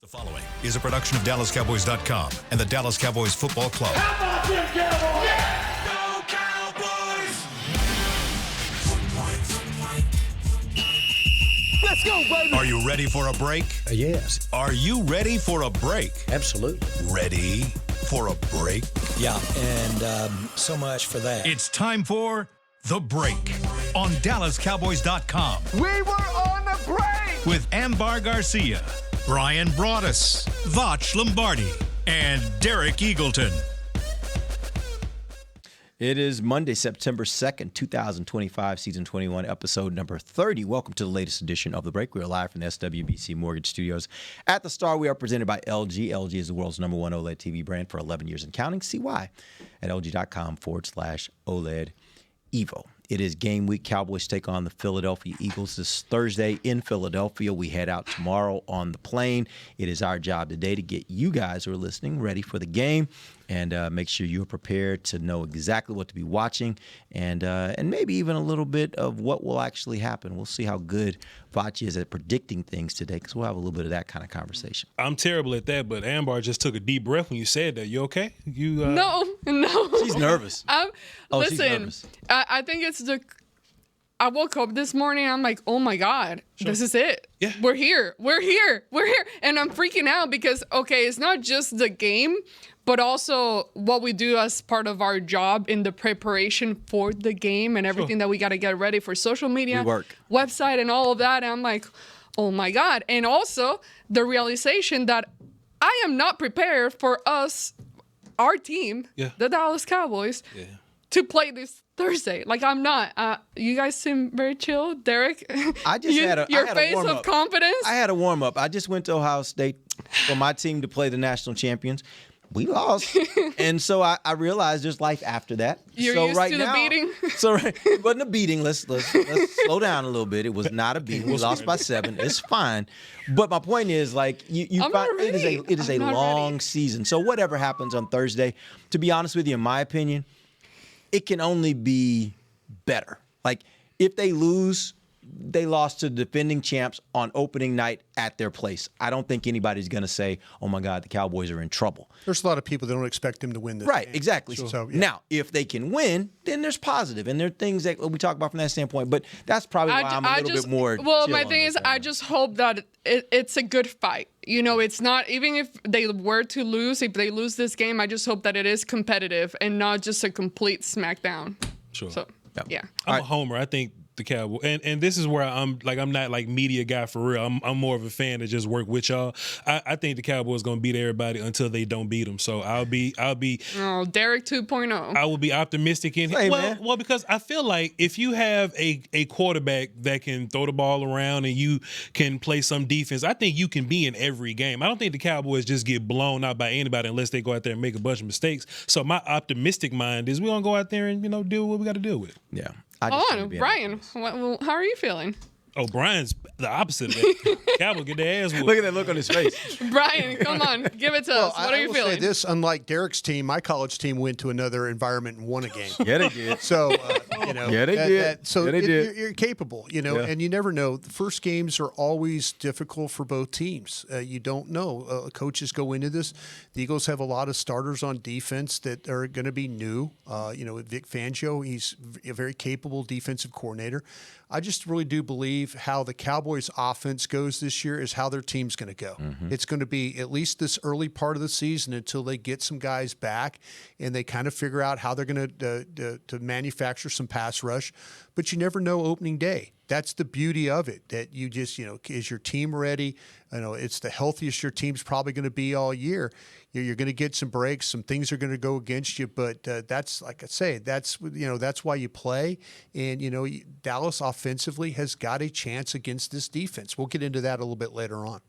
The following is a production of DallasCowboys.com and the Dallas Cowboys Football Club. How about them Cowboys? Yeah! Go Cowboys! Let's go, baby! Are you ready for a break? Yes. Are you ready for a break? Absolutely. Ready for a break? Yeah, and so much for that. It's time for The Break on DallasCowboys.com. We were on the break! With Ambar Garcia, Bryan Broaddus, Voch Lombardi, and Derek Eagleton. It is Monday, September 2nd, 2025, Season 21, Episode number 30. Welcome to the latest edition of The Break. We are live from the SWBC Mortgage Studios. At the Star, we are presented by LG. LG is the world's #1 OLED TV brand for 11 years and counting. See why at LG.com/OLED Evo. It is game week. Cowboys take on the Philadelphia Eagles this Thursday in Philadelphia. We head out tomorrow on the plane. It is our job today to get you guys who are listening ready for the game and make sure you're prepared to know exactly what to be watching and maybe even a little bit of what will actually happen. We'll see how good Voch is at predicting things today because we'll have a little bit of that kind of conversation. I'm terrible at that, but Ambar just took a deep breath when you said that. You okay? No. She's nervous. Listen, she's nervous. I think it's I woke up this morning, I'm like, oh my God, This is it. Yeah. We're here. And I'm freaking out because, okay, it's not just the game, but also what we do as part of our job in the preparation for the game and everything that we got to get ready for social media, website, and all of that. And I'm like, oh my God. And also the realization that I am not prepared for our team, the Dallas Cowboys, to play this Thursday. Like, I'm not. You guys seem very chill. Derek, I just had a face of confidence. I had a warm-up. I just went to Ohio State for my team to play the national champions. We lost. And so I realized there's life after that. You're so used right to now, the beating? It wasn't a beating. Let's slow down a little bit. It was not a beating. We lost by 7. It's fine. But my point is, like, you find it is a long season. So whatever happens on Thursday, to be honest with you, in my opinion, it can only be better. Like, if they lose, they lost to the defending champs on opening night at their place. I don't think anybody's going to say, oh, my God, the Cowboys are in trouble. There's a lot of people that don't expect them to win this Right, game. exactly. So, Now, if they can win, then there's positive. And there are things that we talk about from that standpoint. But that's probably why I'm a little bit more Well, chill my on thing this is, I just hope that it's a good fight. You know, it's not, even if they were to lose, if they lose this game, I just hope that it is competitive and not just a complete smackdown. Sure. So, yeah. I'm a homer. I think the Cowboys, and this is where I'm not like media guy for real. I'm more of a fan that just work with y'all. I think the Cowboys gonna beat everybody until they don't beat them. So I'll be. Oh, Derek 2.0. I will be optimistic in Hey, well, because I feel like if you have a quarterback that can throw the ball around and you can play some defense, I think you can be in every game. I don't think the Cowboys just get blown out by anybody unless they go out there and make a bunch of mistakes. So my optimistic mind is we're gonna go out there and deal with what we got to deal with. Yeah. Brian, how are you feeling? Oh, Brian's the opposite of that. Cowboys get their ass whooped. Look at that look on his face. Brian, come on, give it to us. What are you feeling? Say this, unlike Derek's team, my college team went to another environment and won a game. Yeah, they did. So, Yeah, they did. So Yeah, they did. You're capable, and you never know. The first games are always difficult for both teams. You don't know. Coaches go into this. The Eagles have a lot of starters on defense that are going to be new. Vic Fangio, he's a very capable defensive coordinator. I just really do believe how the Cowboys offense goes this year is how their team's going to go. Mm-hmm. It's going to be at least this early part of the season until they get some guys back and they kind of figure out how they're going to manufacture some pass rush. But you never know opening day. That's the beauty of it, that you just, is your team ready? It's the healthiest your team's probably going to be all year. You're going to get some breaks. Some things are going to go against you, but that's, like I say, that's why you play. And, Dallas offensively has got a chance against this defense. We'll get into that a little bit later on.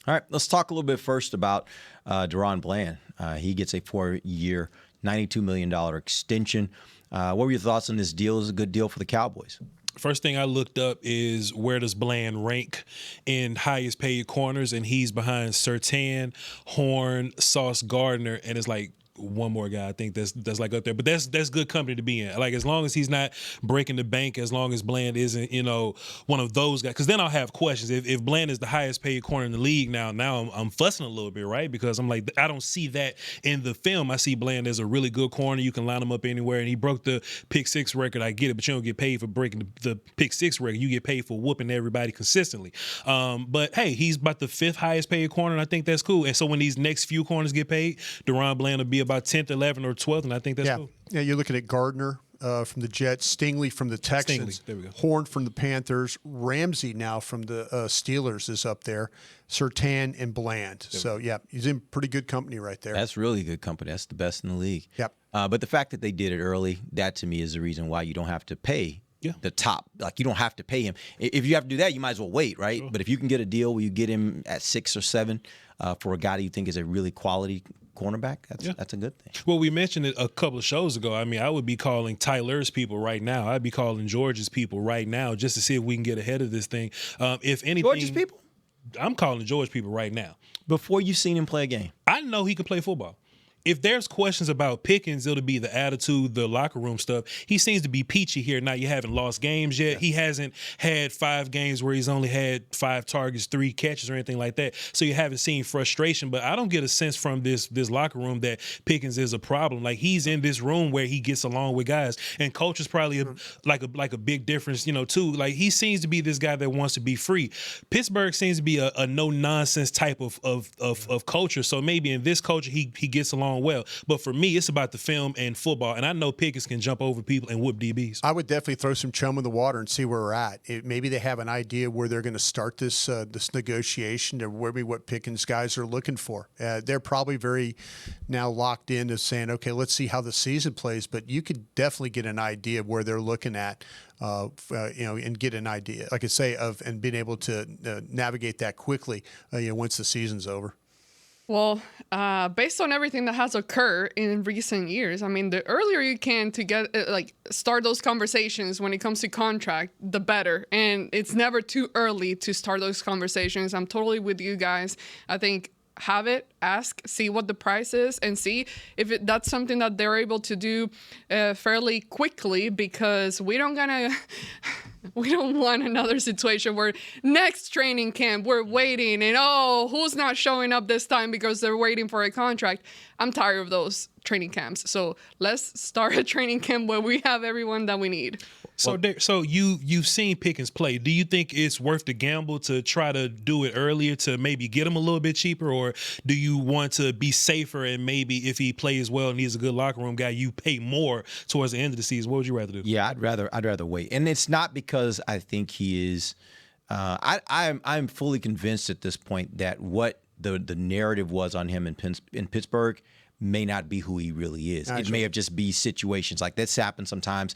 All right, let's talk a little bit first about DaRon Bland. He gets a 4-year, $92 million extension. What were your thoughts on this deal? Is it a good deal for the Cowboys? First thing I looked up is where does Bland rank in highest paid corners, and he's behind Surtain, Horn, Sauce Gardner, and it's like one more guy I think that's like up there. But that's good company to be in. Like, as long as he's not breaking the bank, as long as Bland isn't, one of those guys. Because then I'll have questions. If Bland is the highest paid corner in the league now I'm fussing a little bit, right? Because I'm like, I don't see that in the film. I see Bland as a really good corner. You can line him up anywhere, and he broke the pick six record. I get it, but you don't get paid for breaking the pick six record. You get paid for whooping everybody consistently. But hey, he's about the 5th highest paid corner, and I think that's cool. And so when these next few corners get paid, Deron Bland will be about 10th, 11th, or 12th, and I think that's cool. Yeah, you're looking at Gardner from the Jets, Stingley from the Texans, there we go. Horn from the Panthers, Ramsey now from the Steelers is up there, Surtain and Bland. So, yeah, he's in pretty good company right there. That's really good company. That's the best in the league. Yep. But the fact that they did it early, that to me is the reason why you don't have to pay the top. Like, you don't have to pay him. If you have to do that, you might as well wait, right? Sure. But if you can get a deal where you get him at 6 or 7 for a guy that you think is a really quality cornerback, that's a good thing. Well, we mentioned it a couple of shows ago. I mean, I would be calling Tyler's people right now. I'd be calling George's people right now just to see if we can get ahead of this thing. If anything, George's people? I'm calling George people right now. Before you've seen him play a game? I know he can play football. If there's questions about Pickens, it'll be the attitude, the locker room stuff. He seems to be peachy here. Now, you haven't lost games yet. Yeah. He hasn't had 5 games where he's only had 5 targets, 3 catches, or anything like that. So you haven't seen frustration. But I don't get a sense from this locker room that Pickens is a problem. Like, he's in this room where he gets along with guys. And coach is probably a big difference, too. Like, he seems to be this guy that wants to be free. Pittsburgh seems to be a no-nonsense type of culture. So maybe in this culture, he gets along well. But for me, it's about the film and football. And I know Pickens can jump over people and whoop DBs. I would definitely throw some chum in the water and see where we're at. Maybe they have an idea where they're going to start this negotiation, or maybe what Pickens guys are looking for. They're probably very now locked into saying, okay, let's see how the season plays. But you could definitely get an idea of where they're looking at. And get an idea, like I say, and being able to navigate that quickly, once the season's over. Well, based on everything that has occurred in recent years, I mean, the earlier you can to get start those conversations when it comes to contract, the better. And it's never too early to start those conversations. I'm totally with you guys. I think have it, ask, see what the price is, and see if that's something that they're able to do fairly quickly, because we don't want another situation where next training camp we're waiting and who's not showing up this time because they're waiting for a contract. I'm tired of those training camps. So let's start a training camp where we have everyone that we need. So, you've seen Pickens play. Do you think it's worth the gamble to try to do it earlier to maybe get him a little bit cheaper, or do you want to be safer and maybe if he plays well and he's a good locker room guy, you pay more towards the end of the season? What would you rather do? Yeah, I'd rather wait, and it's not because I think he is. I'm fully convinced at this point that what the narrative was on him in Pittsburgh may not be who he really is. It may have just be situations like this happen sometimes,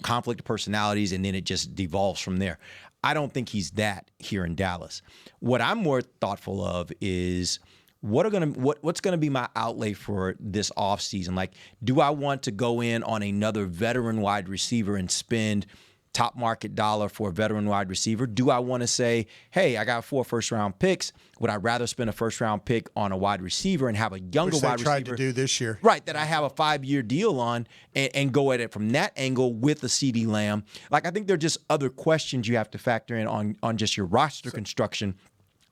conflict of personalities, and then it just devolves from there. I don't think he's that here in Dallas. What I'm more thoughtful of is what's gonna be my outlay for this offseason? Like, do I want to go in on another veteran wide receiver and spend top market dollar for a veteran wide receiver? Do I want to say, hey, I got 4 first-round picks. Would I rather spend a first-round pick on a wide receiver and have a younger wide receiver? Which they tried to do this year. Right, that I have a 5-year deal on and go at it from that angle with the CeeDee Lamb. Like, I think there are just other questions you have to factor in on just your roster construction.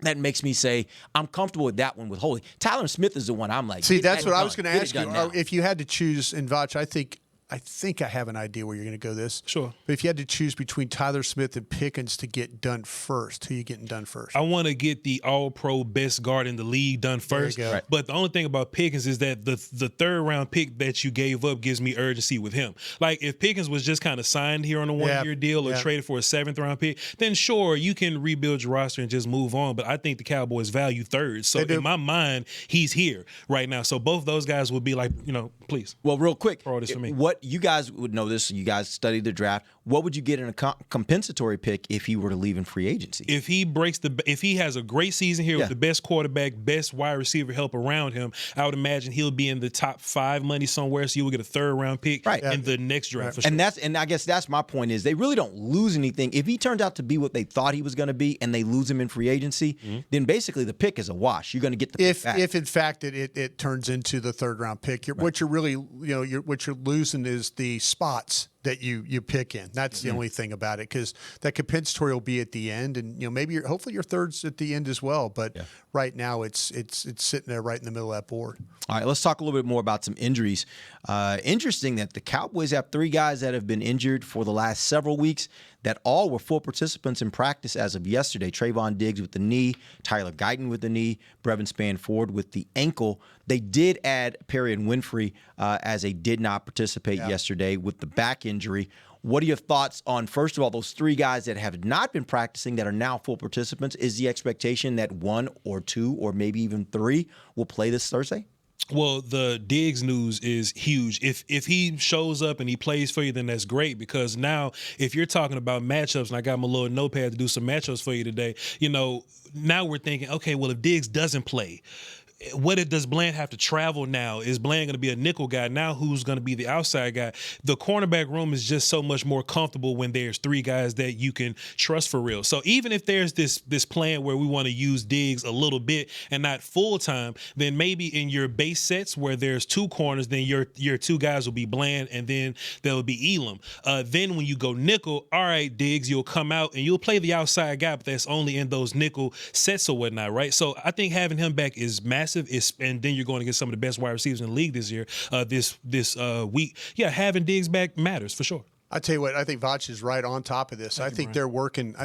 That makes me say I'm comfortable with that one with Holy. Tyler Smith is the one I'm like. See, that's what I was going to ask you. If you had to choose, in Voch, I think I have an idea where you're going to go this. Sure. But if you had to choose between Tyler Smith and Pickens to get done first, who are you getting done first? I want to get the all-pro best guard in the league done first. There you go. Right. But the only thing about Pickens is that the 3rd-round pick that you gave up gives me urgency with him. Like, if Pickens was just kind of signed here on a 1-year deal or traded for a 7th-round pick, then sure, you can rebuild your roster and just move on. But I think the Cowboys value 3rd. So in my mind, he's here right now. So both those guys would be like, please. Well, real quick, throw this for me. what you guys would know this. You guys studied the draft. What would you get in a compensatory pick if he were to leave in free agency? If he has a great season here with the best quarterback, best wide receiver help around him, I would imagine he'll be in the top 5 money somewhere. So you will get a 3rd round pick in the next draft. For sure. And I guess that's my point is they really don't lose anything. If he turns out to be what they thought he was going to be and they lose him in free agency, then basically the pick is a wash. You're going to get the pick back. If in fact it turns into the 3rd round pick, what you're really what you're losing is the spots that you pick in. That's the only thing about it, because that compensatory will be at the end, and maybe hopefully your 3rd's at the end as well. But right now it's sitting there right in the middle of that board. All right, let's talk a little bit more about some injuries. Interesting that the Cowboys have 3 guys that have been injured for the last several weeks that all were full participants in practice as of yesterday. Trayvon Diggs with the knee, Tyler Guyton with the knee, Brevin Spann-Ford with the ankle. They did add Perry and Winfrey as they did not participate yesterday with the back injury. What are your thoughts on, first of all, those 3 guys that have not been practicing that are now full participants? Is the expectation that 1 or 2 or maybe even 3 will play this Thursday? Well, the Diggs news is huge. If he shows up and he plays for you, then that's great, because now if you're talking about matchups, and I got my little notepad to do some matchups for you today, now we're thinking, okay, well, if Diggs doesn't play, does Bland have to travel now? Is Bland going to be a nickel guy? Now who's going to be the outside guy? The cornerback room is just so much more comfortable when there's 3 guys that you can trust for real. So even if there's this plan where we want to use Diggs a little bit and not full time, then maybe in your base sets where there's 2 corners, then your 2 guys will be Bland and then there'll be Elam. Then when you go nickel, all right, Diggs, you'll come out and you'll play the outside guy, but that's only in those nickel sets or whatnot, right? So I think having him back is massive. And then you're going to get some of the best wide receivers in the league this year, this week. Yeah, having Diggs back matters for sure. I tell you what, I think Voch is right on top of this. I think they're working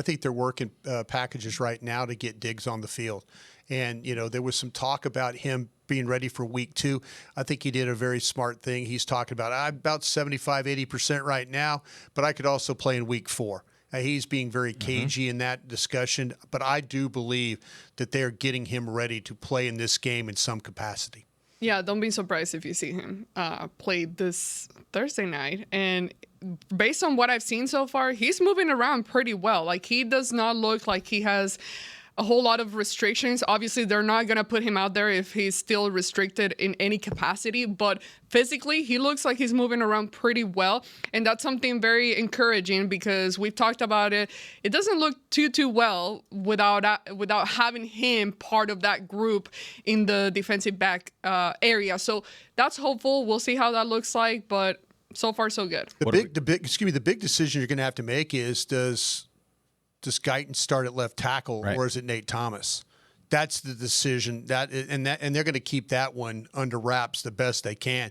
packages right now to get Diggs on the field. And there was some talk about him being ready for week 2. I think he did a very smart thing. He's talking about I'm about 75-80% right now, but I could also play in week 4. He's being very cagey in that discussion, but I do believe that they're getting him ready to play in this game in some capacity. Yeah, don't be surprised if you see him play this Thursday night. And based on what I've seen so far, he's moving around pretty well. Like, he does not look like he has a whole lot of restrictions. Obviously, they're not going to put him out there if he's still restricted in any capacity, but physically, he looks like he's moving around pretty well, and that's something very encouraging because we've talked about it. It doesn't look too well without having him part of that group in the defensive back area. So that's hopeful. We'll see how that looks like, but so far so good. The big decision you're going to have to make is does Guyton start at left tackle, or is it Nate Thomas? That's the decision. And they're going to keep that one under wraps the best they can.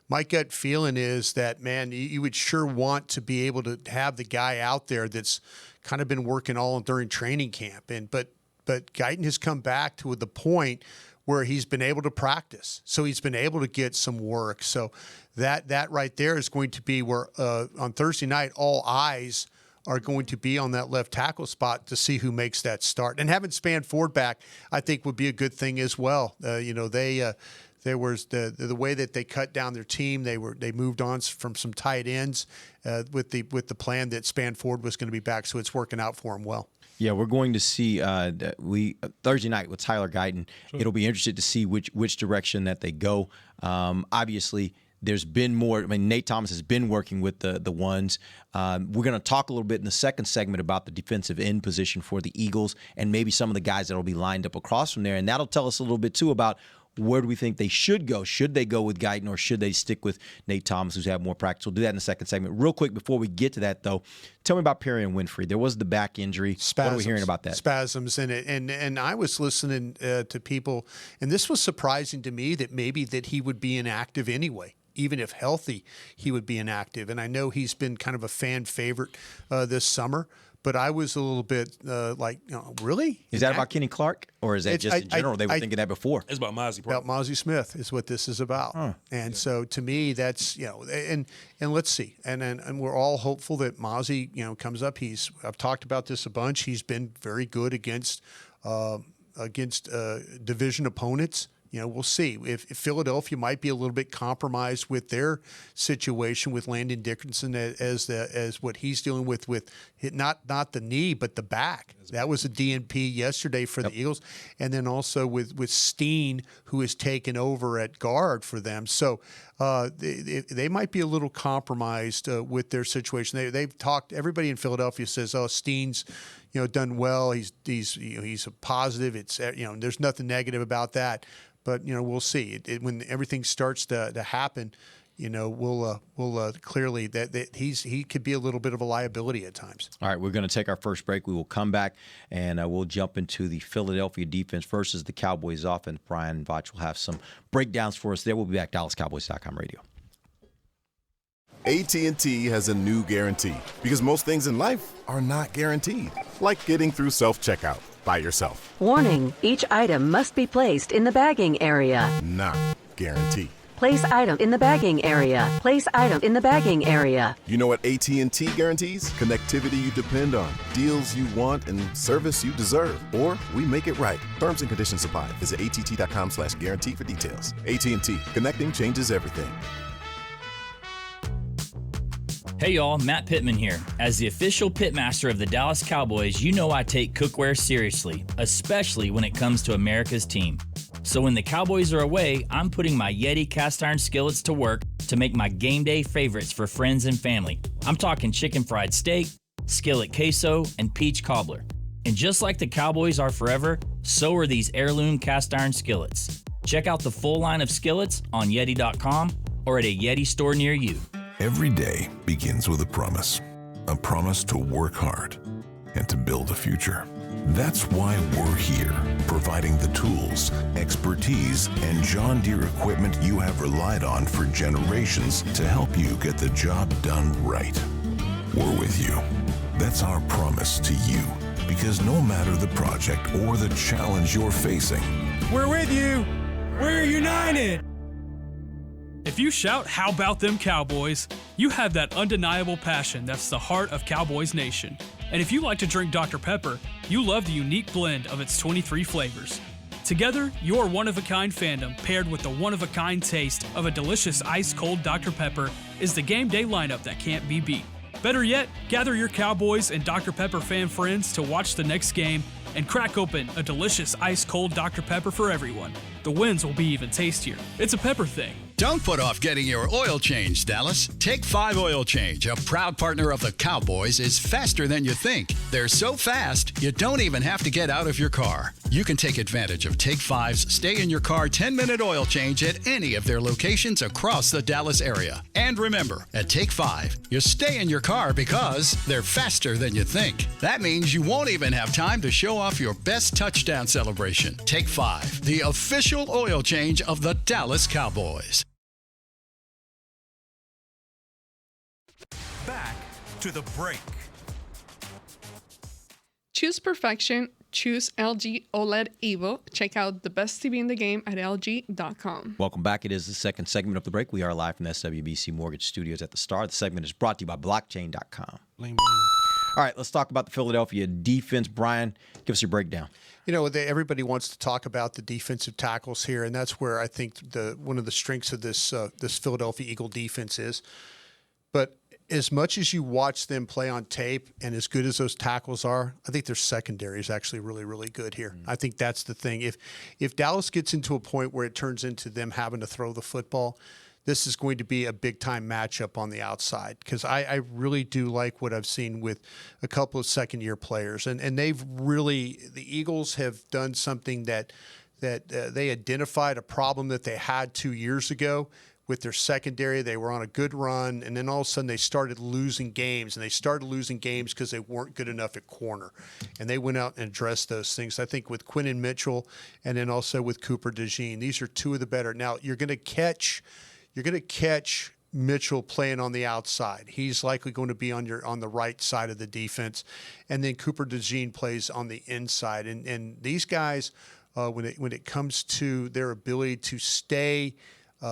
My gut feeling is that, man, you would sure want to be able to have the guy out there that's kind of been working all during training camp. But Guyton has come back to the point where he's been able to practice, so he's been able to get some work. So that right there is going to be where on Thursday night all eyes are going to be on that left tackle spot to see who makes that start. And having Spann-Ford back, I think, would be a good thing as well. There was the way that they cut down their team. They moved on from some tight ends with the plan that Spann-Ford was going to be back, so it's working out for him well. Yeah, we're going to see Thursday night with Tyler Guyton. Sure. It'll be interesting to see which direction that they go. Obviously, there's been more. I mean, Nate Thomas has been working with the ones. We're going to talk a little bit in the second segment about the defensive end position for the Eagles and maybe some of the guys that will be lined up across from there. And that'll tell us a little bit, too, about where do we think they should go? Should they go with Guyton or should they stick with Nate Thomas, who's had more practice? We'll do that in the second segment. Real quick, before we get to that, though, tell me about Perry and Winfrey. There was the back injury. Spasms. What are we hearing about that? Spasms in it. And I was listening to people, and this was surprising to me that maybe that he would be inactive anyway. Even if healthy, he would be inactive. And I know he's been kind of a fan favorite this summer, but I was a little bit really? Is that about Kenny Clark, or is that just in general? They were thinking that before. It's about Mozzie. About Mozzie Smith is what this is about. Huh. And so to me, that's, and let's see. And we're all hopeful that Mozzie, comes up. I've talked about this a bunch. He's been very good against division opponents. We'll see. If Philadelphia might be a little bit compromised with their situation with Landon Dickerson as what he's dealing with not the knee but the back. That was a DNP yesterday for the Eagles, and then also with Steen, who has taken over at guard for them. So they might be a little compromised with their situation. They've talked. Everybody in Philadelphia says, "Oh, Steen's done well. He's a positive. It's there's nothing negative about that." But we'll see. When everything starts to happen, we'll clearly that he could be a little bit of a liability at times. All right, we're going to take our first break. We will come back and we'll jump into the Philadelphia defense versus the Cowboys offense. Bryan and Voch will have some breakdowns for us there. We'll be back. DallasCowboys.com radio. AT&T has a new guarantee because most things in life are not guaranteed, like getting through self-checkout by yourself. Warning, each item must be placed in the bagging area. Not guaranteed. Place item in the bagging area. Place item in the bagging area. You know what AT&T guarantees? Connectivity you depend on, deals you want, and service you deserve. Or we make it right. Terms and conditions apply. Visit att.com/guarantee for details. AT&T. Connecting changes everything. Hey y'all, Matt Pittman here. As the official pitmaster of the Dallas Cowboys, you know I take cookware seriously, especially when it comes to America's team. So when the Cowboys are away, I'm putting my Yeti cast iron skillets to work to make my game day favorites for friends and family. I'm talking chicken fried steak, skillet queso, and peach cobbler. And just like the Cowboys are forever, so are these heirloom cast iron skillets. Check out the full line of skillets on Yeti.com or at a Yeti store near you. Every day begins with a promise to work hard and to build a future. That's why we're here, providing the tools, expertise, and John Deere equipment you have relied on for generations to help you get the job done right. We're with you. That's our promise to you, because no matter the project or the challenge you're facing, we're with you. We're united. If you shout, "How about them Cowboys?" you have that undeniable passion that's the heart of Cowboys Nation. And if you like to drink Dr. Pepper, you love the unique blend of its 23 flavors. Together, your one-of-a-kind fandom paired with the one-of-a-kind taste of a delicious ice-cold Dr. Pepper is the game day lineup that can't be beat. Better yet, gather your Cowboys and Dr. Pepper fan friends to watch the next game and crack open a delicious ice-cold Dr. Pepper for everyone. The wins will be even tastier. It's a pepper thing. Don't put off getting your oil change, Dallas. Take 5 Oil Change, a proud partner of the Cowboys, is faster than you think. They're so fast, you don't even have to get out of your car. You can take advantage of Take 5's Stay in Your Car 10-minute oil change at any of their locations across the Dallas area. And remember, at Take 5, you stay in your car because they're faster than you think. That means you won't even have time to show off your best touchdown celebration. Take 5, the official oil change of the Dallas Cowboys. Back to the break. Choose perfection. Choose LG OLED Evo. Check out the best TV in the game at LG.com. Welcome back. It is the second segment of the break. We are live from the SWBC Mortgage Studios at the Star. The segment is brought to you by Blockchain.com. All right, let's talk about the Philadelphia defense. Bryan, give us your breakdown. Everybody wants to talk about the defensive tackles here, and that's where I think one of the strengths of this Philadelphia Eagle defense is. But as much as you watch them play on tape and as good as those tackles are, I think their secondary is actually really, really good here. Mm-hmm. I think that's the thing. If Dallas gets into a point where it turns into them having to throw the football, this is going to be a big-time matchup on the outside because I really do like what I've seen with a couple of second-year players. And they've really – the Eagles have done something that they identified a problem that they had 2 years ago with their secondary. They were on a good run, and then all of a sudden they started losing games, and they started losing games because they weren't good enough at corner. And they went out and addressed those things. I think with Quinnen Mitchell and then also with Cooper DeJean, these are two of the better. Now, you're going to catch Mitchell playing on the outside. He's likely going to be on the right side of the defense. And then Cooper DeJean plays on the inside. And these guys, when it comes to their ability to stay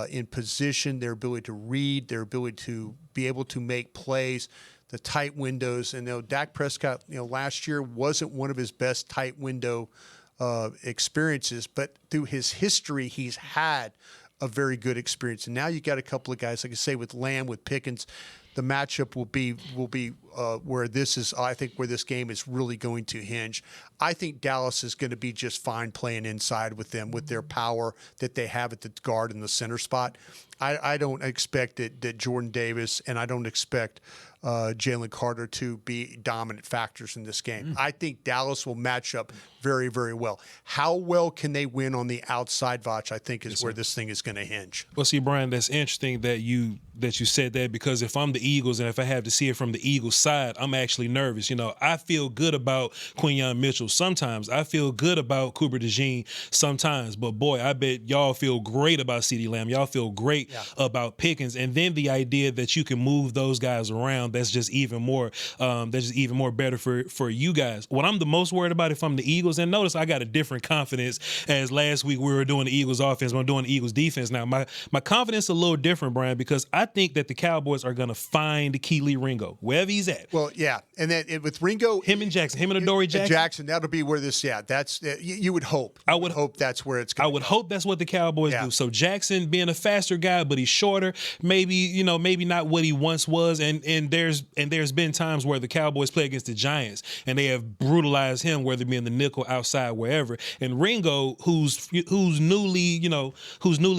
in position, their ability to read, their ability to be able to make plays, the tight windows. And Dak Prescott, last year wasn't one of his best tight window experiences, but through his history, he's had a very good experience. And now you got a couple of guys, like I say, with Lamb, with Pickens. The matchup will be where this is. I think where this game is really going to hinge. I think Dallas is going to be just fine playing inside with them, with their power that they have at the guard and the center spot. I don't expect that Jordan Davis, and I don't expect Jalen Carter to be dominant factors in this game. I think Dallas will match up very, very well. How well can they win on the outside, Voch, I think is where this thing is going to hinge. Well, see, Bryan, that's interesting that you said that, because if I'm the Eagles and if I have to see it from the Eagles side, I'm actually nervous. I feel good about Quinyon Mitchell sometimes. I feel good about Cooper DeJean sometimes. But, boy, I bet y'all feel great about CeeDee Lamb. Y'all feel great about Pickens. And then the idea that you can move those guys around, that's just even more better for you guys. What I'm the most worried about if I'm the Eagles, and notice I got a different confidence as last week we were doing the Eagles offense, but I'm doing the Eagles defense now. My confidence is a little different, Bryan, because I think that the Cowboys are going to find Kelee Ringo, wherever he's at. Well, yeah. And then with Ringo. Him and Adoree Jackson. That'll be where this, that's, you would hope. I would hope that's where it's going. I would hope that's what the Cowboys do. So Jackson being a faster guy, but he's shorter, maybe not what he once was. And there's been times where the Cowboys play against the Giants and they have brutalized him, whether it be in the nickel, outside, wherever. And Ringo, who's newly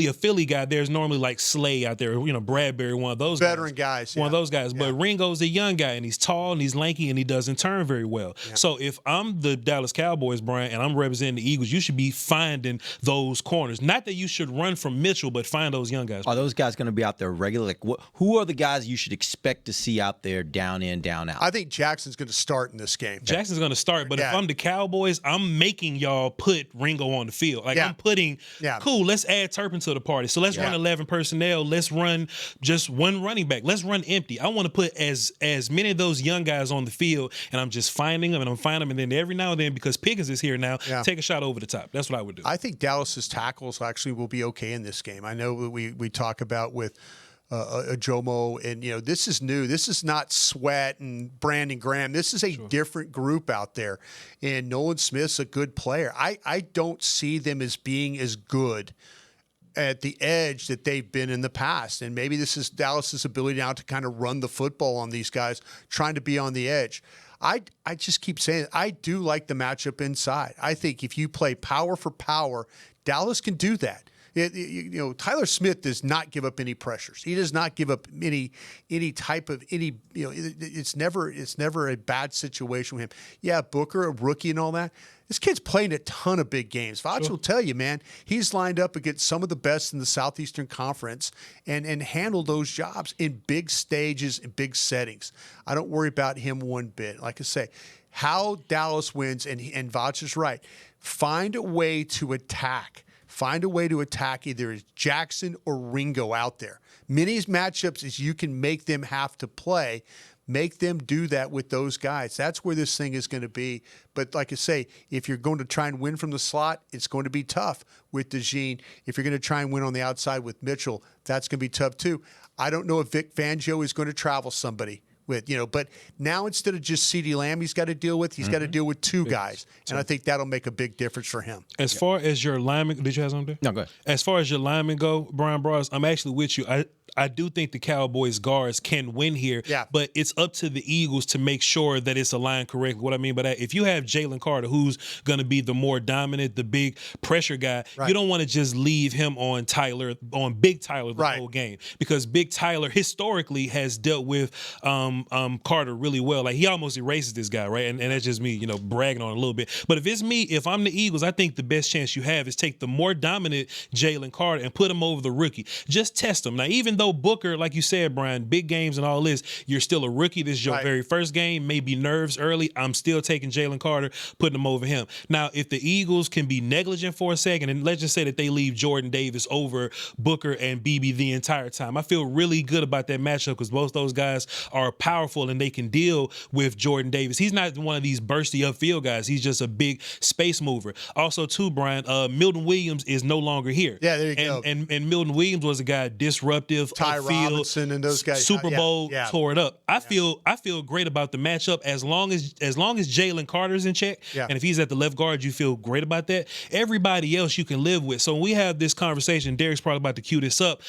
a Philly guy, there's normally like Slay out there, Bradbury, one of those veteran guys. One of those guys. But Ringo's a young guy, and he's tall and he's lanky and he doesn't turn very well. So if I'm the Dallas Cowboys, Bryan, and I'm representing the Eagles, you should be finding those corners. Not that you should run from Mitchell, but find those young guys. Are those guys going to be out there regular? Who are the guys you should expect to see out there down in, down out? I think Jackson's going to start in this game. Jackson's going to start, but if I'm the Cowboys, I'm making y'all put Ringo on the field. I'm putting, cool, let's add Turpin to the party. So let's run 11 personnel. Let's run just one running back. Let's run empty. I want to put as many of those young guys on the field, and I'm just finding them, and then every now and then, because Pickens is here now, take a shot over the top. That's what I would do. I think Dallas's tackles actually will be okay in this game. I know we talk about with Jomo, and this is new. This is not Sweat and Brandon Graham. This is a different group out there, and Nolan Smith's a good player. I don't see them as being as good at the edge that they've been in the past, and maybe this is Dallas's ability now to kind of run the football on these guys, trying to be on the edge. I just keep saying it. I do like the matchup inside. I think if you play power for power, Dallas can do that. Tyler Smith does not give up any pressures. He does not give up any type of any. It's never a bad situation with him. Yeah, Booker, a rookie, and all that. This kid's playing a ton of big games. Voch will tell you, man, he's lined up against some of the best in the Southeastern Conference and handled those jobs in big stages and big settings. I don't worry about him one bit. Like I say, how Dallas wins, and Voch is right. Find a way to attack. Find a way to attack either Jackson or Ringo out there. Many matchups is you can make them have to play. Make them do that with those guys. That's where this thing is going to be. But like I say, if you're going to try and win from the slot, it's going to be tough with DeJean. If you're going to try and win on the outside with Mitchell, that's going to be tough too. I don't know if Vic Fangio is going to travel somebody with, but now instead of just CeeDee Lamb he's got to deal with, he's got to deal with two guys. And I think that'll make a big difference for him. As far as your linemen, did you have something? No, go ahead. As far as your linemen go, Bryan Broaddus, I'm actually with you. I do think the Cowboys guards can win here, but it's up to the Eagles to make sure that it's aligned correctly. What I mean by that, if you have Jalen Carter, who's going to be the more dominant, the big pressure guy, you don't want to just leave him on Big Tyler the whole game, because Big Tyler historically has dealt with Carter really well. Like, he almost erases this guy, right? And that's just me, bragging on it a little bit. But if it's me, if I'm the Eagles, I think the best chance you have is take the more dominant Jalen Carter and put him over the rookie. Just test him. Now, even though Booker, like you said, Bryan, big games and all this, you're still a rookie. This is your very first game, maybe nerves early. I'm still taking Jalen Carter, putting him over him. Now, if the Eagles can be negligent for a second, and let's just say that they leave Jordan Davis over Booker and BB the entire time, I feel really good about that matchup, because both those guys are powerful and they can deal with Jordan Davis. He's not one of these bursty upfield guys. He's just a big space mover. Also, too, Bryan, Milton Williams is no longer here. Yeah, there you go. And Milton Williams was a guy disruptive, Ty upfield, Robinson and those guys. Super Bowl tore it up. I feel great about the matchup as long as Jalen Carter's in check. Yeah. And if he's at the left guard, you feel great about that. Everybody else you can live with. So when we have this conversation, Derek's probably about to cue this up.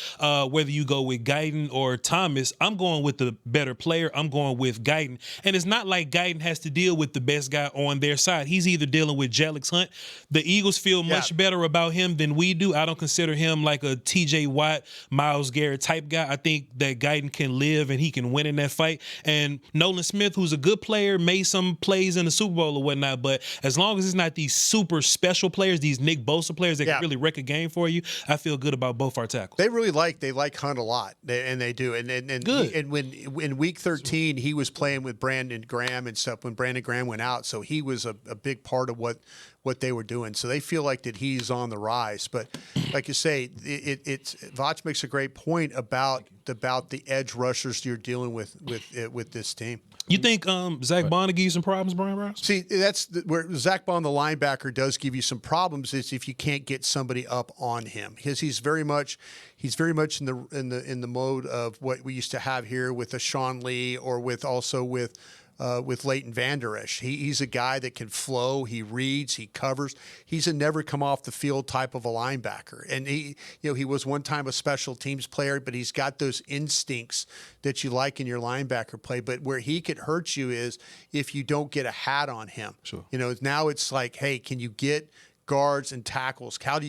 Whether you go with Guyton or Thomas, I'm going with the better player. I'm going with Guyton. And it's not like Guyton has to deal with the best guy on their side. He's either dealing with Jelix Hunt. The Eagles feel much better about him than we do. I don't consider him like a TJ Watt, Myles Garrett type guy. I think that Guyton can live and he can win in that fight. And Nolan Smith, who's a good player, made some plays in the Super Bowl or whatnot, but as long as it's not these super special players, these Nick Bosa players that can really wreck a game for you, I feel good about both our tackles. They like Hunt a lot, and they do. And good. And when in Week 13 he was playing with Brandon Graham and stuff when Brandon Graham went out, so he was a big part of what they were doing. So they feel like that he's on the rise. But like you say, Voch makes a great point about the edge rushers you're dealing with this team. You think Zach Bond will give you some problems, Bryan Rouse? See, that's where Zach Bond, the linebacker, does give you some problems. Is if you can't get somebody up on him, because he's very much in the mode of what we used to have here with a Sean Lee or with Leighton Vander Esch. He's a guy that can flow. He reads. He covers. He's a never come off the field type of a linebacker. And he was one time a special teams player, but he's got those instincts that you like in your linebacker play. But where he could hurt you is if you don't get a hat on him. Sure. Now it's like, hey, can you get guards and tackles? How do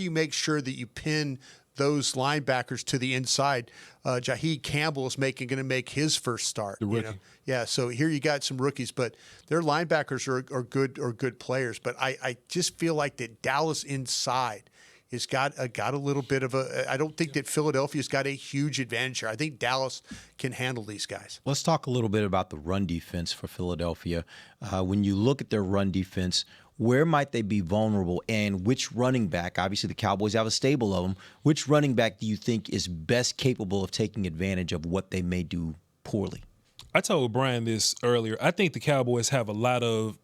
you make sure that you pin those linebackers to the inside? Jaheed Campbell is going to make his first start. The rookie. Yeah, so here you got some rookies, but their linebackers are good players. But I just feel like that Dallas inside has got a little bit of a. I don't think that Philadelphia's got a huge advantage here. I think Dallas can handle these guys. Let's talk a little bit about the run defense for Philadelphia. When you look at their run defense, where might they be vulnerable, and which running back, obviously the Cowboys have a stable of them, which running back do you think is best capable of taking advantage of what they may do poorly? I told Bryan this earlier. I think the Cowboys have a lot of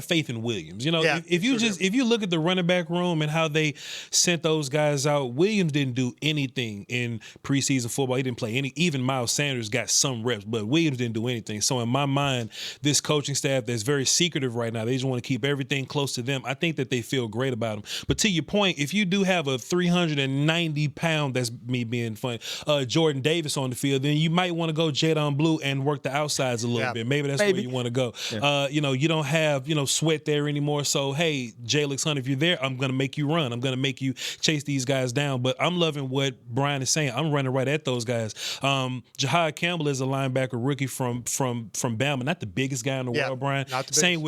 faith in Williams. If you look at the running back room and how they sent those guys out, Williams didn't do anything in preseason football. He didn't play any. Even Miles Sanders got some reps, but Williams didn't do anything. So in my mind, this coaching staff that's very secretive right now, they just want to keep everything close to them. I think that they feel great about them. But to your point, if you do have a 390-pound, that's me being funny, Jordan Davis on the field, then you might want to go Jadon Blue and work the outsides a little bit. Maybe that's where you want to go. Yeah. You don't have Sweat there anymore. So, hey, Jelix Hunt, if you're there, I'm going to make you run. I'm going to make you chase these guys down. But I'm loving what Bryan is saying. I'm running right at those guys. Jaheed Campbell is a linebacker rookie from Bama, not the biggest guy in the world, Bryan. Same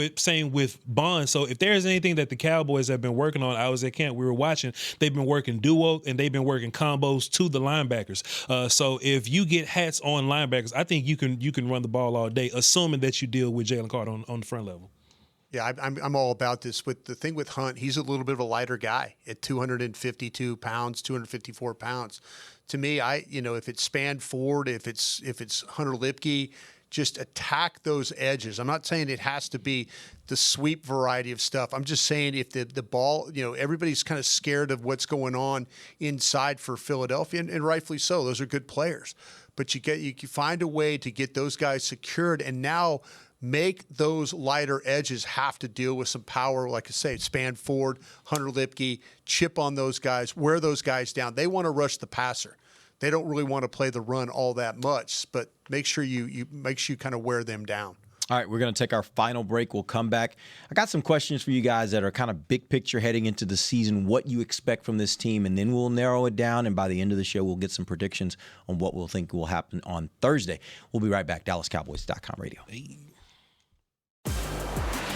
with Bond. So if there's anything that the Cowboys have been working on, I was at camp, we were watching, they've been working duo and they've been working combos to the linebackers. So if you get hats on linebackers, I think you can run the ball all day, assuming that you deal with Jalen Carter on the front level. Yeah, I'm all about this. With the thing with Hunt, he's a little bit of a lighter guy at 252 pounds, 254 pounds. To me, if it's Span Ford, if it's Hunter Lipke, just attack those edges. I'm not saying it has to be the sweep variety of stuff. I'm just saying if the ball, everybody's kind of scared of what's going on inside for Philadelphia, and rightfully so. Those are good players, but you find a way to get those guys secured, and now make those lighter edges have to deal with some power, like I say, Span Ford, Hunter Lipke, chip on those guys, wear those guys down. They want to rush the passer. They don't really want to play the run all that much, but make sure you kind of wear them down. All right, we're going to take our final break. We'll come back. I got some questions for you guys that are kind of big picture heading into the season, what you expect from this team, and then we'll narrow it down, and by the end of the show, we'll get some predictions on what we'll think will happen on Thursday. We'll be right back. DallasCowboys.com radio.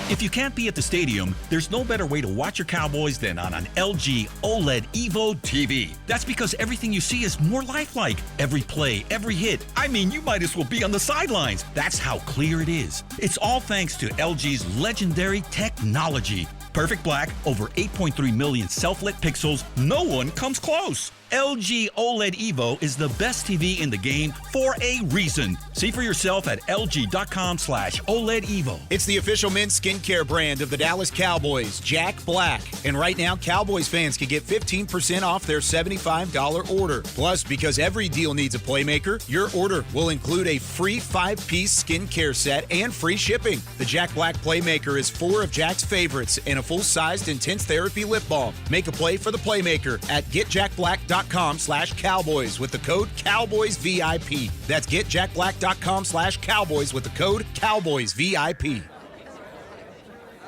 If you can't be at the stadium, there's no better way to watch your Cowboys than on an LG OLED Evo TV. That's because everything you see is more lifelike. Every play, every hit. I mean, you might as well be on the sidelines. That's how clear it is. It's all thanks to LG's legendary technology. Perfect black, over 8.3 million self-lit pixels. No one comes close. LG OLED Evo is the best TV in the game for a reason. See for yourself at lg.com/OLED Evo. It's the official men's skincare brand of the Dallas Cowboys, Jack Black. And right now, Cowboys fans can get 15% off their $75 order. Plus, because every deal needs a playmaker, your order will include a free 5-piece skincare set and free shipping. The Jack Black Playmaker is 4 of Jack's favorites and a full-sized intense therapy lip balm. Make a play for the Playmaker at getjackblack.com/Cowboys with the code CowboysVIP. That's getjackblack.com/Cowboys with the code CowboysVIP.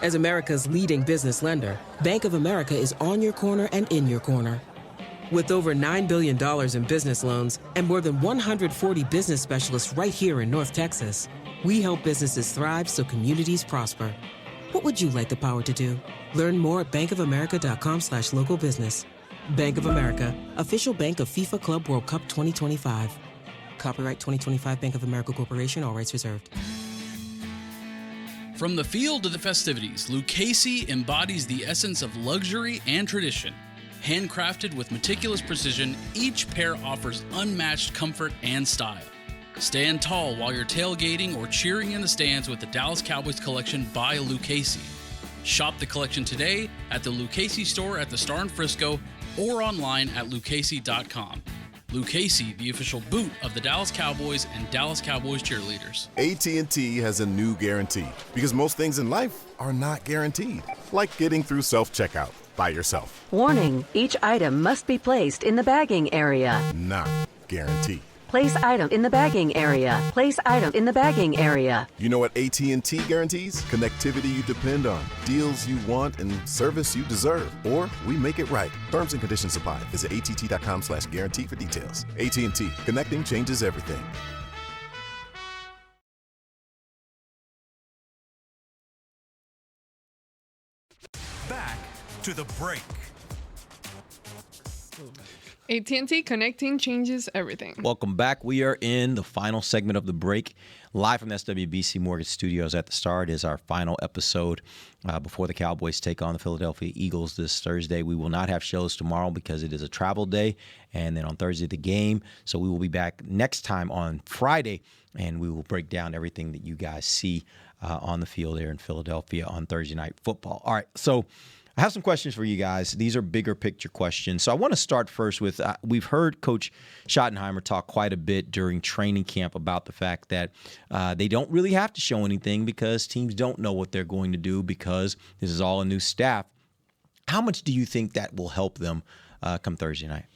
As America's leading business lender, Bank of America is on your corner and in your corner. With over $9 billion in business loans and more than 140 business specialists right here in North Texas, we help businesses thrive so communities prosper. What would you like the power to do? Learn more at bankofamerica.com/local business. Bank of America, official bank of FIFA Club World Cup 2025. Copyright 2025 Bank of America Corporation, all rights reserved. From the field to the festivities, Lucchese embodies the essence of luxury and tradition. Handcrafted with meticulous precision, each pair offers unmatched comfort and style. Stand tall while you're tailgating or cheering in the stands with the Dallas Cowboys collection by Lucchese. Shop the collection today at the Lucchese store at the Star in Frisco or online at lucchese.com. Lucchese, the official boot of the Dallas Cowboys and Dallas Cowboys cheerleaders. AT&T has a new guarantee because most things in life are not guaranteed, like getting through self-checkout by yourself. Warning, each item must be placed in the bagging area. Not guaranteed. Place item in the bagging area. Place item in the bagging area. You know what AT&T guarantees? Connectivity you depend on, deals you want, and service you deserve. Or we make it right. Terms and conditions apply. Visit att.com/guarantee for details. AT&T. Connecting changes everything. Back to the break. AT&T connecting changes everything. Welcome back. We are in the final segment of the break, live from the SWBC Mortgage Studios at the Start. It is our final episode before the Cowboys take on the Philadelphia Eagles this Thursday. We will not have shows tomorrow because it is a travel day, and then on Thursday the game. So we will be back next time on Friday, and we will break down everything that you guys see on the field there in Philadelphia on Thursday Night Football. All right, so I have some questions for you guys. These are bigger picture questions. So I want to start first with, we've heard Coach Schottenheimer talk quite a bit during training camp about the fact that they don't really have to show anything because teams don't know what they're going to do because this is all a new staff. How much do you think that will help them come Thursday night?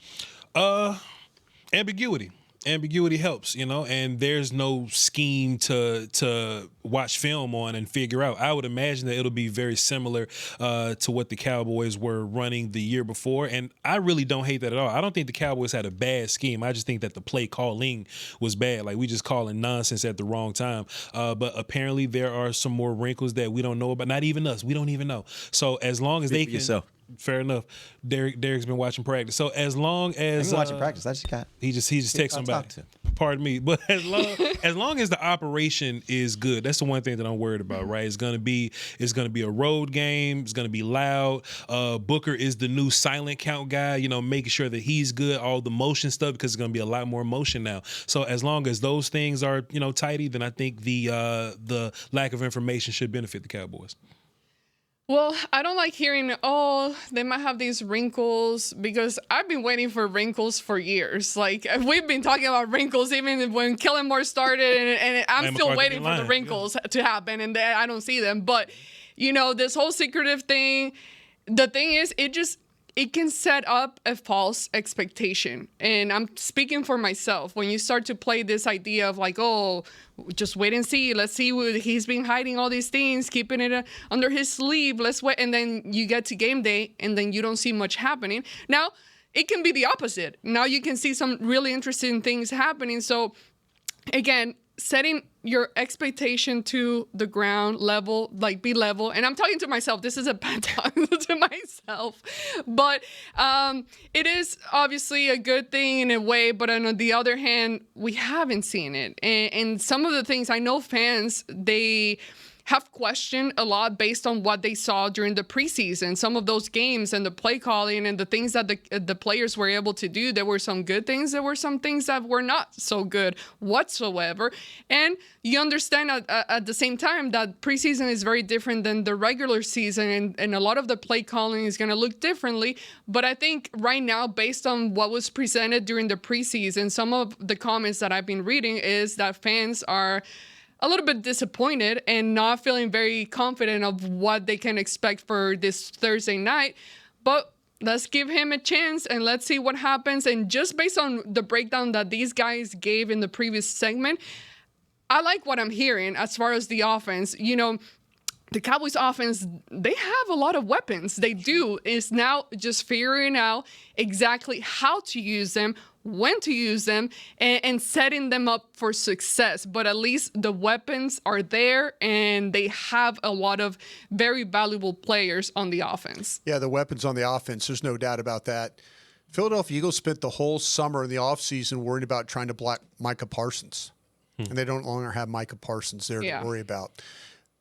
Ambiguity. Ambiguity helps, and there's no scheme to watch film on and figure out. I would imagine that it'll be very similar to what the Cowboys were running the year before, and I really don't hate that at all. I don't think the Cowboys had a bad scheme. I just think that the play calling was bad. Like, we just calling nonsense at the wrong time. But apparently there are some more wrinkles that we don't know about. Not even us. We don't even know. So as long as they can... yourself. Fair enough. Derek's been watching practice. So as long as watching practice, I just got he just texts somebody. Pardon me, but as long as the operation is good, that's the one thing that I'm worried about. Right? It's gonna be a road game. It's gonna be loud. Booker is the new silent count guy. Making sure that he's good. All the motion stuff because it's gonna be a lot more motion now. So as long as those things are tidy, then I think the lack of information should benefit the Cowboys. Well, I don't like hearing, they might have these wrinkles because I've been waiting for wrinkles for years. Like, we've been talking about wrinkles even when Kellen Moore started, and I'm still waiting for the wrinkles to happen, and I don't see them. But, this whole secretive thing, the thing is, it can set up a false expectation. And I'm speaking for myself. When you start to play this idea of like, just wait and see. Let's see what he's been hiding all these things, keeping it under his sleeve. Let's wait. And then you get to game day and then you don't see much happening. Now, it can be the opposite. Now you can see some really interesting things happening. So again, setting your expectation to the ground level, like be level. And I'm talking to myself. This is a bad talk to myself. But it is obviously a good thing in a way. But on the other hand, we haven't seen it. And some of the things, I know fans, they have questioned a lot based on what they saw during the preseason. Some of those games and the play calling and the things that the players were able to do, there were some good things. There were some things that were not so good whatsoever. And you understand at the same time that preseason is very different than the regular season, and a lot of the play calling is going to look differently. But I think right now, based on what was presented during the preseason, some of the comments that I've been reading is that fans are a little bit disappointed and not feeling very confident of what they can expect for this Thursday night. But let's give him a chance and let's see what happens. And just based on the breakdown that these guys gave in the previous segment, I like what I'm hearing as far as the offense. You know, the Cowboys offense, they have a lot of weapons. They do. It's now just figuring out exactly how to use them, when to use them, and setting them up for success. But at least the weapons are there, and they have a lot of very valuable players on the offense. Yeah, the weapons on the offense, there's no doubt about that. Philadelphia Eagles spent the whole summer in the offseason worrying about trying to block Micah Parsons. And they don't longer have Micah Parsons there to worry about.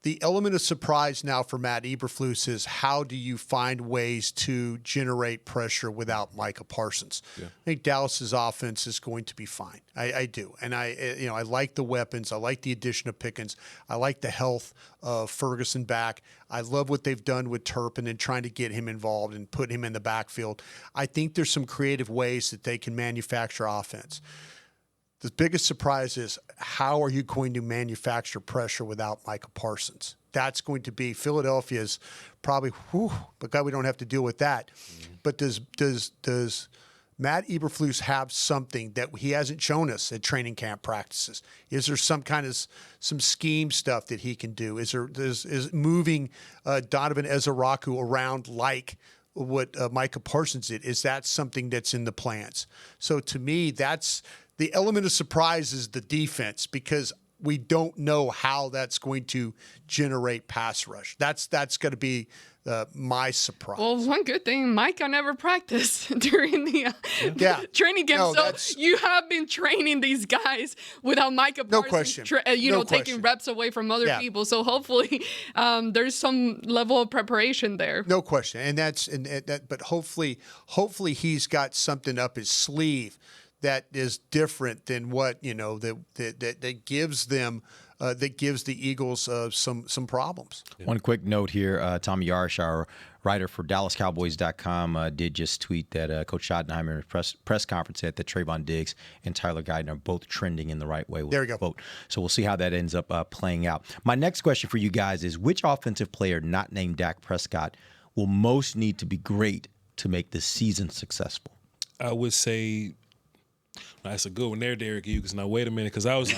The element of surprise now for Matt Eberflus is how do you find ways to generate pressure without Micah Parsons? Yeah. I think Dallas's offense is going to be fine. I do. And I like the weapons. I like the addition of Pickens. I like the health of Ferguson back. I love what they've done with Turpin and trying to get him involved and put him in the backfield. I think there's some creative ways that they can manufacture offense. The biggest surprise is how are you going to manufacture pressure without Micah Parsons? That's going to be Philadelphia's probably, but God, we don't have to deal with that. Mm-hmm. But does Matt Eberflus have something that he hasn't shown us at training camp practices? Is there some kind of some scheme stuff that he can do? Is moving Donovan Ezeraku around like what Micah Parsons did? Is that something that's in the plans? So to me, that's the element of surprise is the defense, because we don't know how that's going to generate pass rush. That's going to be my surprise. Well, one good thing, Micah never practiced during the training camp. No, so you have been training these guys without Micah Parsons, no question. Taking reps away from other people. So hopefully there's some level of preparation there. No question. But hopefully he's got something up his sleeve that is different than what that gives them that gives the Eagles some problems. Yeah. One quick note here: Tommy Yarsh, our writer for DallasCowboys.com, did just tweet that Coach Schottenheimer in a press conference said that Trayvon Diggs and Tyler Guyton are both trending in the right way with the vote. So we'll see how that ends up playing out. My next question for you guys is: which offensive player not named Dak Prescott will most need to be great to make this season successful? I would say. That's a good one there, Derek Hughes. Now, wait a minute, because I was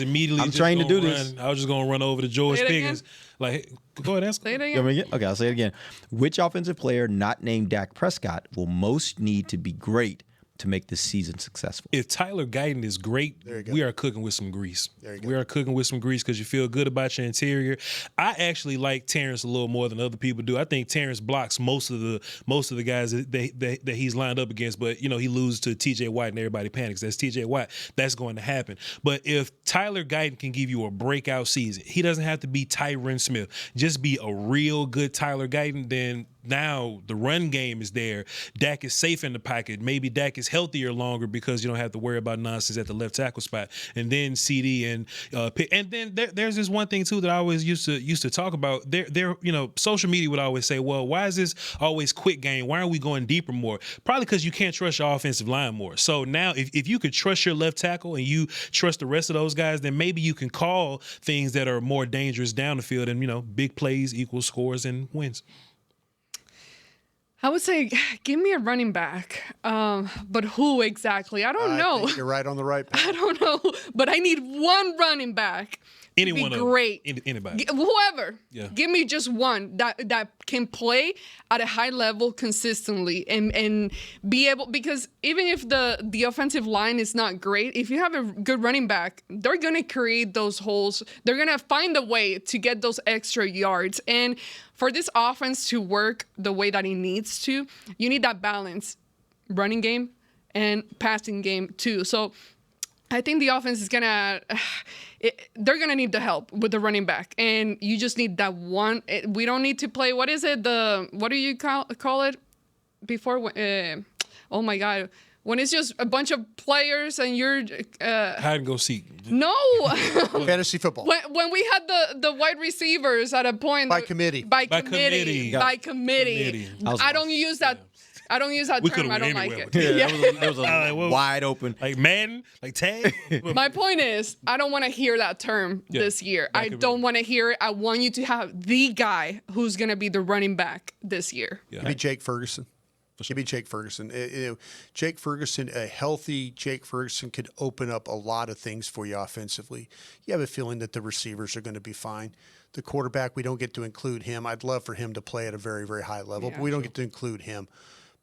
immediately I'm trained to do this. I was just going to run over to George Pickens. Like, go ahead, ask. Say it again. Okay, I'll say it again. Which offensive player not named Dak Prescott will most need to be great to make this season successful? If Tyler Guyton is great, we are cooking with some grease. We are cooking with some grease because you feel good about your interior. I actually like Terrence a little more than other people do. I think Terrence blocks most of the guys that he's lined up against, but he loses to TJ Watt and everybody panics. That's TJ Watt. That's going to happen. But if Tyler Guyton can give you a breakout season, he doesn't have to be Tyron Smith. Just be a real good Tyler Guyton, then now the run game is there. Dak is safe in the pocket. Maybe Dak is healthier longer because you don't have to worry about nonsense at the left tackle spot. And then CD and then there's this one thing too that I always used to talk about. There social media would always say, well, why is this always quick game? Why aren't we going deeper more? Probably because you can't trust your offensive line more. So now if you could trust your left tackle and you trust the rest of those guys, then maybe you can call things that are more dangerous down the field, and big plays equals scores and wins. I would say, give me a running back, but who exactly? I don't know. I think you're right on the right path. I don't know, but I need one running back. Anyone be great. Anybody. Whoever. Yeah. Give me just one that can play at a high level consistently and be able, because even if the offensive line is not great, if you have a good running back, they're going to create those holes. They're going to find a way to get those extra yards. And for this offense to work the way that it needs to, you need that balance, running game and passing game too. So I think the offense is they're gonna need the help with the running back, and you just need that one. We don't need to play. What is it? What do you call it? Before, oh my God, when it's just a bunch of players and you're hide and go seek. No, fantasy football. When we had the wide receivers at a point by committee. I don't use that. I don't use that term. I don't like it. Yeah. That was a wide open. Like Madden, like tag. My point is, I don't want to hear that term this year. I don't want to hear it. I want you to have the guy who's going to be the running back this year. Yeah. Give me Jake Ferguson. Give me Jake Ferguson. Jake Ferguson, a healthy Jake Ferguson could open up a lot of things for you offensively. You have a feeling that the receivers are going to be fine. The quarterback, we don't get to include him. I'd love for him to play at a very, very high level, but we don't get to include him.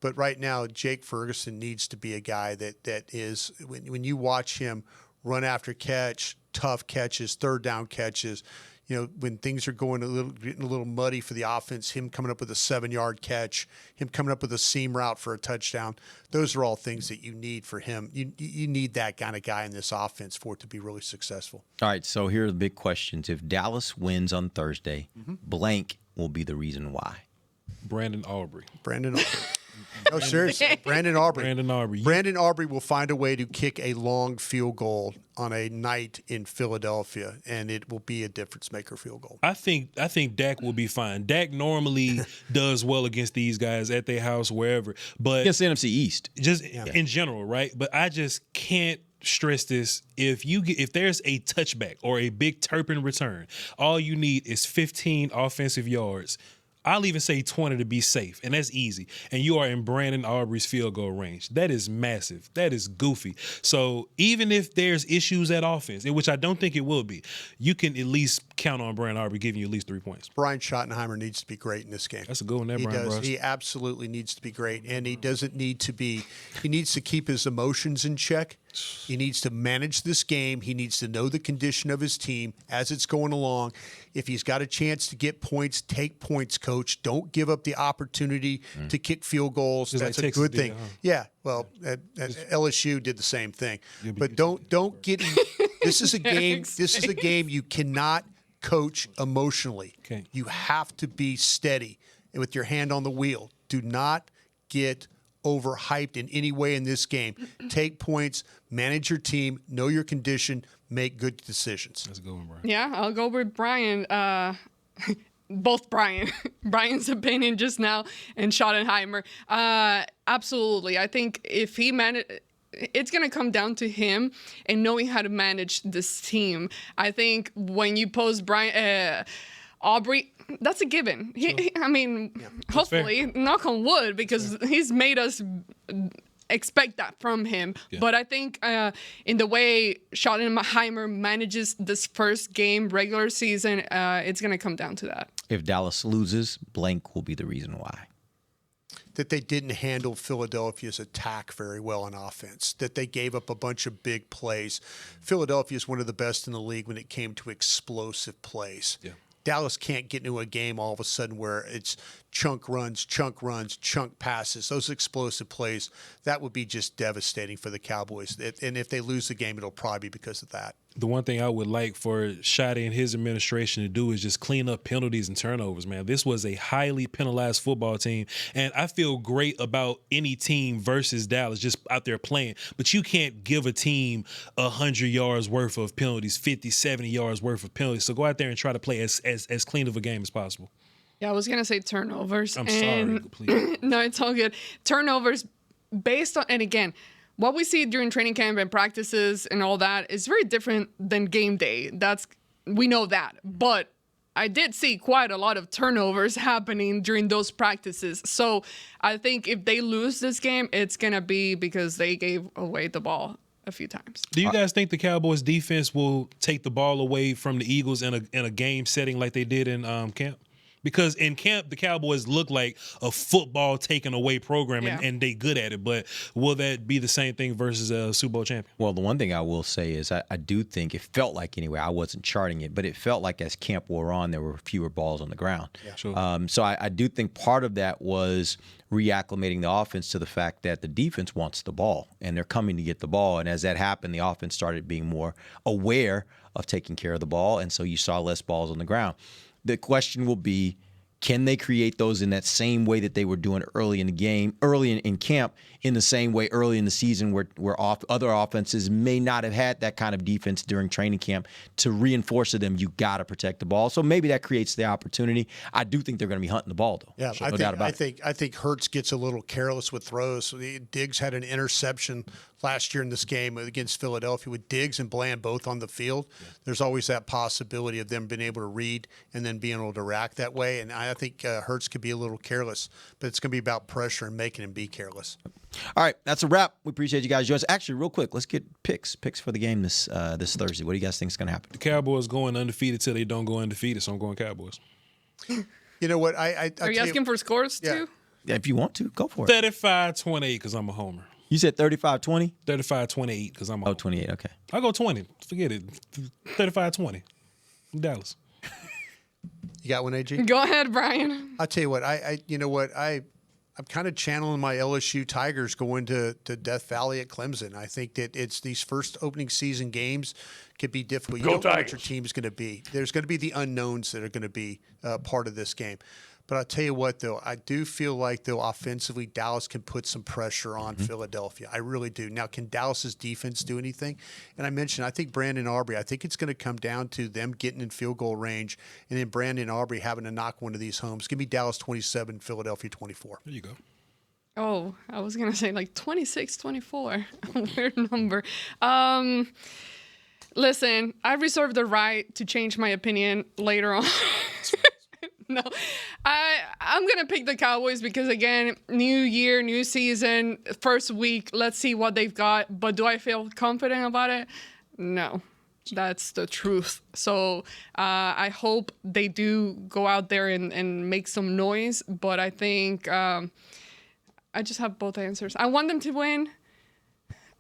But right now, Jake Ferguson needs to be a guy that is, when you watch him run after catch, tough catches, third down catches, when things are getting a little muddy for the offense, him coming up with a 7-yard catch, him coming up with a seam route for a touchdown, those are all things that you need for him. You need that kind of guy in this offense for it to be really successful. All right, so here are the big questions. If Dallas wins on Thursday, blank will be the reason why. Brandon Aubrey. No, seriously. Brandon Aubrey. Aubrey. Brandon Aubrey will find a way to kick a long field goal on a night in Philadelphia, and it will be a difference-maker field goal. I think Dak will be fine. Dak normally does well against these guys at their house, wherever. But against the NFC East. Just in general, right? But I just can't stress this. If there's a touchback or a big Turpin return, all you need is 15 offensive yards. I'll even say 20 to be safe, and that's easy. And you are in Brandon Aubrey's field goal range. That is massive. That is goofy. So even if there's issues at offense, in which I don't think it will be, you can at least count on Brandon Aubrey giving you at least 3 points. Brian Schottenheimer needs to be great in this game. That's a good one there, He Brian. does. Bros. He absolutely needs to be great, and he doesn't need to be. He needs to keep his emotions in check. He needs to manage this game. He needs to know the condition of his team as it's going along. If he's got a chance to get points, take points, coach. Don't give up the opportunity to kick field goals. Just That's like a Texas good did, thing. huh? Yeah, well, at LSU did the same thing. But don't get. This is a game. This is a game you cannot coach emotionally. Okay. You have to be steady and with your hand on the wheel. Do not get overhyped in any way in this game. Take points, manage your team, know your condition, make good decisions. That's a good one, Brian. Yeah, I'll go with Bryan. Both Brian's opinion just now and Schottenheimer. Absolutely. I think if he it's going to come down to him and knowing how to manage this team. I think when you post Aubrey, that's a given. Hopefully, knock on wood, because he's made us expect that from him. Yeah. But I think in the way Schottenheimer manages this first game, regular season, it's going to come down to that. If Dallas loses, blank will be the reason why. That they didn't handle Philadelphia's attack very well on offense, that they gave up a bunch of big plays. Philadelphia is one of the best in the league when it came to explosive plays. Yeah. Dallas can't get into a game all of a sudden where it's chunk runs, chunk passes, those explosive plays. That would be just devastating for the Cowboys. And if they lose the game, it'll probably be because of that. The one thing I would like for Shotty and his administration to do is just clean up penalties and turnovers, man. This was a highly penalized football team, and I feel great about any team versus Dallas just out there playing. But you can't give a team 100 yards worth of penalties, 50, 70 yards worth of penalties. So go out there and try to play as clean of a game as possible. Yeah, I was going to say turnovers. I'm sorry. Please. No, it's all good. Turnovers based on, and again, what we see during training camp and practices and all that is very different than game day. We know that. But I did see quite a lot of turnovers happening during those practices. So I think if they lose this game, it's going to be because they gave away the ball a few times. Do you guys think the Cowboys defense will take the ball away from the Eagles in a game setting like they did in camp? Because in camp, the Cowboys look like a football taken away program, Yeah. and they good at it. But will that be the same thing versus a Super Bowl champion? Well, the one thing I will say is I do think it felt like, anyway, I wasn't charting it, but it felt like as camp wore on, there were fewer balls on the ground. Yeah, sure. So I do think part of that was reacclimating the offense to the fact that the defense wants the ball, and they're coming to get the ball. And as that happened, the offense started being more aware of taking care of the ball, and so you saw less balls on the ground. The question will be, can they create those in that same way that they were doing early in the game, early in camp, in the same way early in the season where other offenses may not have had that kind of defense during training camp to reinforce to them, you got to protect the ball. So maybe that creates the opportunity. I do think they're going to be hunting the ball, though. Yeah, So no doubt about it. I think Hurts gets a little careless with throws. Diggs had an interception last year in this game against Philadelphia with Diggs and Bland both on the field. There's always that possibility of them being able to read and then being able to react that way. And I think Hurts could be a little careless, but it's going to be about pressure and making him be careless. All right, that's a wrap. We appreciate you guys joining us. Actually, real quick, let's get picks for the game this Thursday. What do you guys think is going to happen? The Cowboys going undefeated till they don't go undefeated, so I'm going Cowboys. You know what? I Are you asking for scores too? Yeah, if you want to, go for it. 35-28 because I'm a homer. You said 35-20? 35-28 because I'm a homer. 28, okay. I'll go 20. Forget it. 35-20. Dallas. You got one, AG? Go ahead, Bryan. I'll tell you what. I'm kind of channeling my LSU Tigers going to Death Valley at Clemson. I think that it's these first opening season games could be difficult. You don't know what your team's going to be. There's going to be the unknowns that are going to be part of this game. But I'll tell you what, though, I do feel like, though, offensively, Dallas can put some pressure on Philadelphia. I really do. Now, can Dallas's defense do anything? And I mentioned, I think Brandon Aubrey, I think it's going to come down to them getting in field goal range and then Brandon Aubrey having to knock one of these homes. Give me Dallas 27, Philadelphia 24. There you go. Oh, I was going to say like 26-24. Weird number. Listen, I reserve the right to change my opinion later on. No, I'm going to pick the Cowboys because, again, new year, new season, first week. Let's see what they've got. But do I feel confident about it? No, that's the truth. So I hope they do go out there and make some noise. But I think I just have both answers. I want them to win.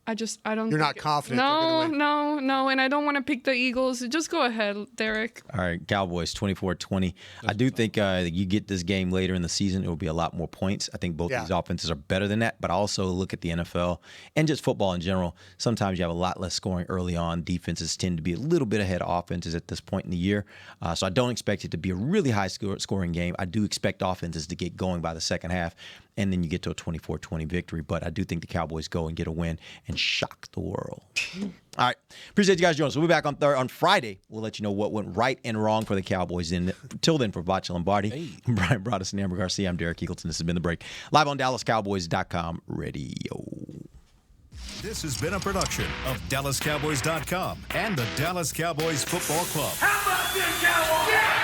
I don't. You're not confident they're going to win? No, and I don't want to pick the Eagles. Just go ahead, Derek. All right, Cowboys 24-20. I do think you get this game later in the season, it will be a lot more points. I think both these offenses are better than that, but I also look at the NFL and just football in general. Sometimes you have a lot less scoring early on. Defenses tend to be a little bit ahead of offenses at this point in the year. So I don't expect it to be a really high scoring game. I do expect offenses to get going by the second half, and then you get to a 24-20 victory. But I do think the Cowboys go and get a win and shock the world. All right. Appreciate you guys joining us. We'll be back on Friday. We'll let you know what went right and wrong for the Cowboys. Until then, for Voch Lombardi, Bryan, Broaddus, and Ambar Garcia, I'm Derek Eagleton. This has been The Break. Live on DallasCowboys.com radio. This has been a production of DallasCowboys.com and the Dallas Cowboys Football Club. How about this, Cowboys? Yeah!